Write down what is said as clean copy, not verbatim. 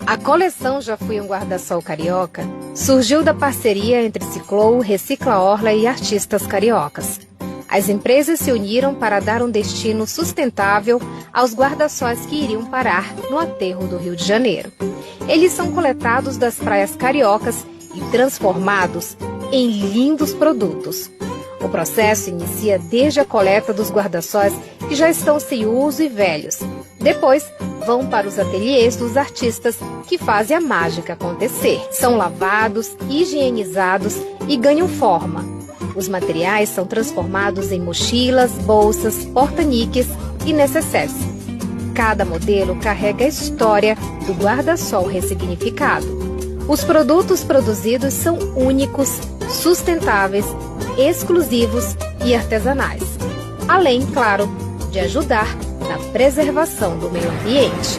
A coleção Já Fui um Guarda-Sol Carioca surgiu da parceria entre Ciclow, Recicla Orla e artistas cariocas. As empresas se uniram para dar um destino sustentável aos guarda-sóis que iriam parar no aterro do Rio de Janeiro. Eles são coletados das praias cariocas e transformados em lindos produtos. O processo inicia desde a coleta dos guarda-sóis que já estão sem uso e velhos. Depois, vão para os ateliês dos artistas que fazem a mágica acontecer. São lavados, higienizados e ganham forma. Os materiais são transformados em mochilas, bolsas, porta-níqueis e necessaires. Cada modelo carrega a história do guarda-sol ressignificado. Os produtos produzidos são únicos, sustentáveis, exclusivos e artesanais. Além, claro, de ajudar na preservação do meio ambiente.